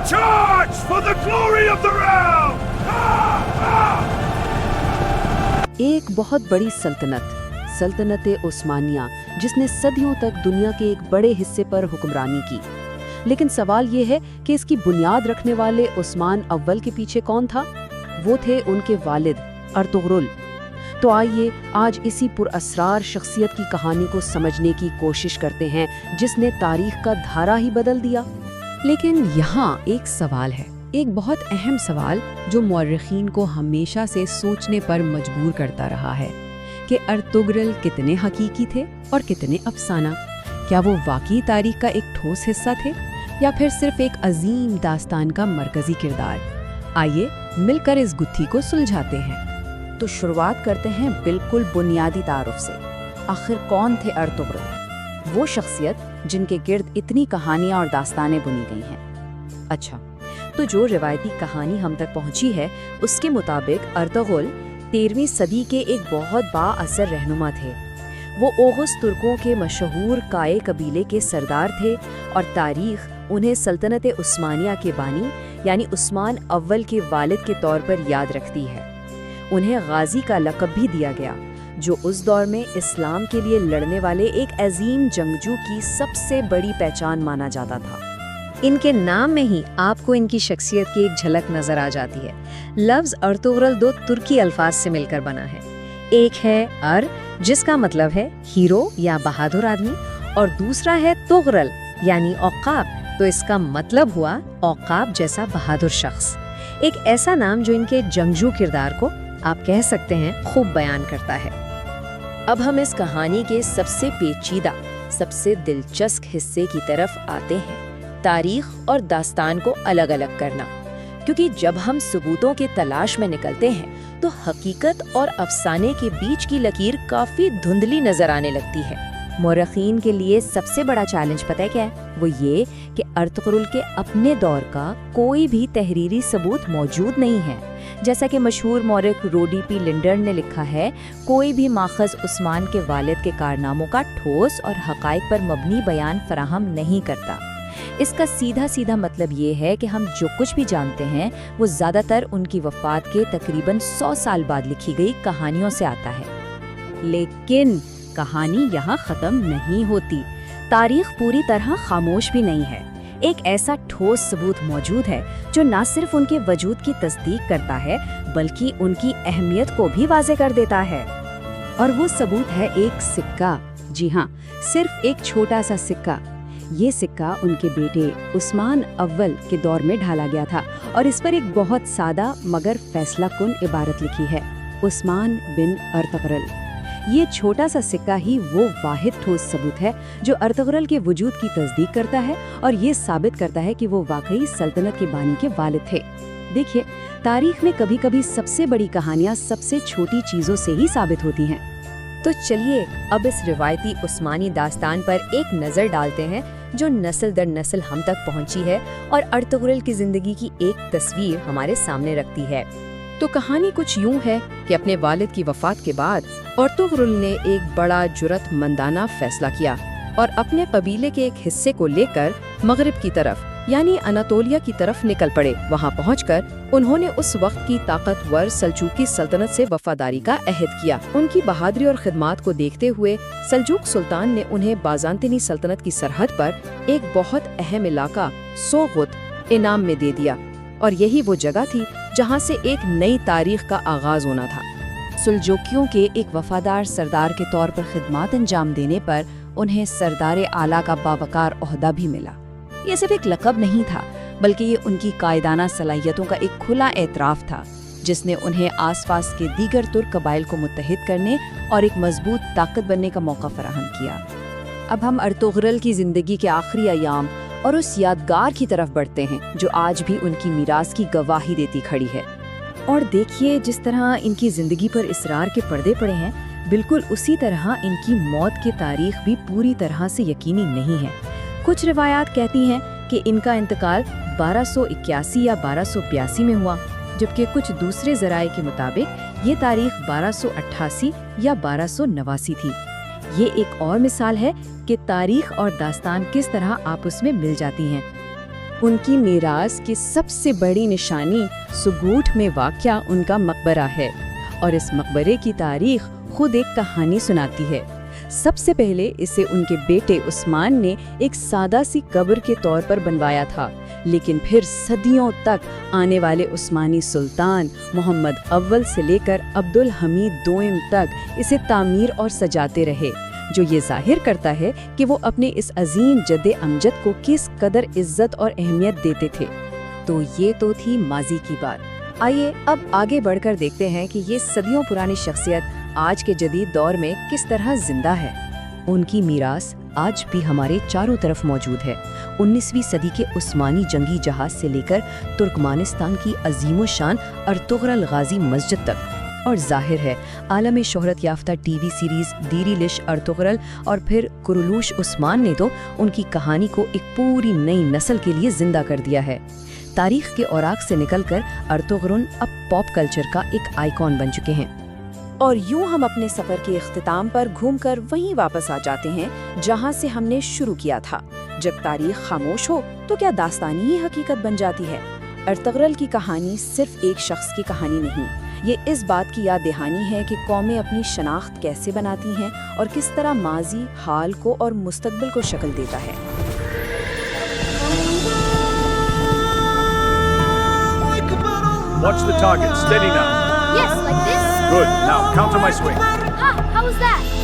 Charge for the glory of the realm! ایک بہت بڑی سلطنت عثمانیہ جس نے صدیوں تک دنیا کے ایک بڑے حصے پر حکمرانی کی، لیکن سوال یہ ہے کہ اس کی بنیاد رکھنے والے عثمان اول کے پیچھے کون تھا؟ وہ تھے ان کے والد ارطغرل۔ تو آئیے آج اسی پراسرار شخصیت کی کہانی کو سمجھنے کی کوشش کرتے ہیں جس نے تاریخ کا دھارا ہی بدل دیا۔ لیکن یہاں ایک سوال ہے، ایک بہت اہم سوال جو مورخین کو ہمیشہ سے سوچنے پر مجبور کرتا رہا ہے کہ ارطغرل کتنے حقیقی تھے اور کتنے افسانہ؟ کیا وہ واقعی تاریخ کا ایک ٹھوس حصہ تھے یا پھر صرف ایک عظیم داستان کا مرکزی کردار؟ آئیے مل کر اس گتھی کو سلجھاتے ہیں۔ تو شروعات کرتے ہیں بالکل بنیادی تعارف سے۔ آخر کون تھے ارطغرل؟ وہ شخصیت جن کے گرد اتنی کہانیاں اور داستانیں بنی گئی ہیں۔ اچھا، تو جو روایتی کہانی ہم تک پہنچی ہے اس کے مطابق ارطغرل 13ویں صدی کے ایک بہت با اثر رہنما تھے۔ وہ اوغز ترکوں کے مشہور کائے قبیلے کے سردار تھے اور تاریخ انہیں سلطنت عثمانیہ کے بانی یعنی عثمان اول کے والد کے طور پر یاد رکھتی ہے۔ انہیں غازی کا لقب بھی دیا گیا، جو اس دور میں اسلام کے لیے لڑنے والے ایک عظیم جنگجو کی سب سے بڑی پہچان مانا جاتا تھا۔ ان کے نام میں ہی آپ کو ان کی شخصیت کی ایک جھلک نظر آ جاتی ہے۔ لفظ ارطغرل 2 ترکی الفاظ سے مل کر بنا ہے۔ ایک ہے ار، جس کا مطلب ہے ہیرو یا بہادر آدمی، اور دوسرا ہے تغرل یعنی عقاب، تو اس کا مطلب ہوا عقاب جیسا بہادر شخص۔ ایک ایسا نام جو ان کے جنگجو کردار کو آپ کہہ سکتے ہیں خوب بیان کرتا ہے۔ اب ہم اس کہانی کے سب سے پیچیدہ، سب سے دلچسپ حصے کی طرف آتے ہیں، تاریخ اور داستان کو الگ الگ کرنا، کیونکہ جب ہم ثبوتوں کے تلاش میں نکلتے ہیں تو حقیقت اور افسانے کے بیچ کی لکیر کافی دھندلی نظر آنے لگتی ہے۔ مورخین کے لیے سب سے بڑا چیلنج پتہ ہے کیا ہے؟ وہ یہ کہ ارطغرل کے اپنے دور کا کوئی بھی تحریری ثبوت موجود نہیں ہے۔ جیسا کہ مشہور مورخ روڈی پی لنڈر نے لکھا ہے، کوئی بھی ماخذ عثمان کے والد کے کارناموں کا ٹھوس اور حقائق پر مبنی بیان فراہم نہیں کرتا۔ اس کا سیدھا مطلب یہ ہے کہ ہم جو کچھ بھی جانتے ہیں وہ زیادہ تر ان کی وفات کے تقریباً 100 سال بعد لکھی گئی کہانیوں سے آتا ہے۔ لیکن کہانی یہاں ختم نہیں ہوتی۔ تاریخ پوری طرح خاموش بھی نہیں ہے۔ ایک ایسا ٹھوس ثبوت موجود ہے جو نہ صرف ان کے وجود کی تصدیق کرتا ہے بلکہ ان کی اہمیت کو بھی واضح کر دیتا ہے۔ اور وہ ثبوت ہے ایک سکہ۔ جی ہاں، صرف ایک چھوٹا سا سکہ۔ یہ سکہ ان کے بیٹے عثمان اول کے دور میں ڈھالا گیا تھا اور اس پر ایک بہت سادہ مگر فیصلہ کن عبارت لکھی ہے، عثمان بن ارطغرل۔ یہ چھوٹا سا سکہ ہی وہ واحد ٹھوس ثبوت ہے جو ارطغرل کے وجود کی تصدیق کرتا ہے اور یہ ثابت کرتا ہے کہ وہ واقعی سلطنت کے بانی کے والد تھے۔ دیکھیے، تاریخ میں کبھی کبھی سب سے بڑی کہانیاں سب سے چھوٹی چیزوں سے ہی ثابت ہوتی ہیں۔ تو چلیے اب اس روایتی عثمانی داستان پر ایک نظر ڈالتے ہیں جو نسل در نسل ہم تک پہنچی ہے اور ارطغرل کی زندگی کی ایک تصویر ہمارے سامنے رکھتی ہے۔ تو کہانی کچھ یوں ہے کہ اپنے والد کی وفات کے بعد ارطغرل نے ایک بڑا جرأت مندانہ فیصلہ کیا اور اپنے قبیلے کے ایک حصے کو لے کر مغرب کی طرف یعنی اناطولیہ کی طرف نکل پڑے۔ وہاں پہنچ کر انہوں نے اس وقت کی طاقتور سلجوقی سلطنت سے وفاداری کا عہد کیا۔ ان کی بہادری اور خدمات کو دیکھتے ہوئے سلجوق سلطان نے انہیں بازانطینی سلطنت کی سرحد پر ایک بہت اہم علاقہ سوغت انعام میں دے دیا، اور یہی وہ جگہ تھی جہاں سے ایک نئی تاریخ کا آغاز ہونا تھا۔ سلجوکیوں کے ایک وفادار سردار کے طور پر خدمات انجام دینے پر انہیں سردار اعلیٰ کا باوقار عہدہ بھی ملا۔ یہ صرف ایک لقب نہیں تھا بلکہ یہ ان کی قائدانہ صلاحیتوں کا ایک کھلا اعتراف تھا جس نے انہیں آس پاس کے دیگر ترک قبائل کو متحد کرنے اور ایک مضبوط طاقت بننے کا موقع فراہم کیا۔ اب ہم ارطغرل کی زندگی کے آخری ایام اور اس یادگار کی طرف بڑھتے ہیں جو آج بھی ان کی میراث کی گواہی دیتی کھڑی ہے۔ اور دیکھیے، جس طرح ان کی زندگی پر اسرار کے پردے پڑے ہیں، بالکل اسی طرح ان کی موت کی تاریخ بھی پوری طرح سے یقینی نہیں ہے۔ کچھ روایات کہتی ہیں کہ ان کا انتقال 1281 یا 1282 میں ہوا، جبکہ کچھ دوسرے ذرائع کے مطابق یہ تاریخ 1288 یا 1289 تھی۔ یہ ایک اور مثال ہے کہ تاریخ اور داستان کس طرح آپس میں مل جاتی ہیں۔ ان کی میراث کی سب سے بڑی نشانی سگوٹ میں واقع ان کا مقبرہ ہے، اور اس مقبرے کی تاریخ خود ایک کہانی سناتی ہے۔ سب سے پہلے اسے ان کے بیٹے عثمان نے ایک سادہ سی قبر کے طور پر بنوایا تھا، لیکن پھر صدیوں تک آنے والے عثمانی سلطان محمد اول سے لے کر عبدالحمید دوئم تک اسے تعمیر اور سجاتے رہے، جو یہ ظاہر کرتا ہے کہ وہ اپنے اس عظیم جد امجد کو کس قدر عزت اور اہمیت دیتے تھے۔ تو یہ تو تھی ماضی کی بات۔ آئیے اب آگے بڑھ کر دیکھتے ہیں کہ یہ صدیوں پرانی شخصیت آج کے جدید دور میں کس طرح زندہ ہے۔ ان کی میراث آج بھی ہمارے چاروں طرف موجود ہے، 19ویں صدی کے عثمانی جنگی جہاز سے لے کر ترکمانستان کی عظیم الشان ارطغرل غازی مسجد تک، اور ظاہر ہے عالمی شہرت یافتہ ٹی وی سیریز دیریلش ارطغرل اور پھر کرولوش عثمان نے تو ان کی کہانی کو ایک پوری نئی نسل کے لیے زندہ کر دیا ہے۔ تاریخ کے اوراق سے نکل کر ارطغرل اب پاپ کلچر کا ایک آئیکن بن چکے ہیں۔ اور یوں ہم اپنے سفر کے اختتام پر گھوم کر وہیں واپس آ جاتے ہیں جہاں سے ہم نے شروع کیا تھا۔ جب تاریخ خاموش ہو تو کیا داستانی ہی حقیقت بن جاتی ہے؟ ارطغرل کی کہانی صرف ایک شخص کی کہانی نہیں، یہ اس بات کی یاد دہانی ہے کہ قومیں اپنی شناخت کیسے بناتی ہیں اور کس طرح ماضی حال کو اور مستقبل کو شکل دیتا ہے۔ Watch the target. Steady now. Yes, like this? Good. Now counter my swing. Ha! How was that?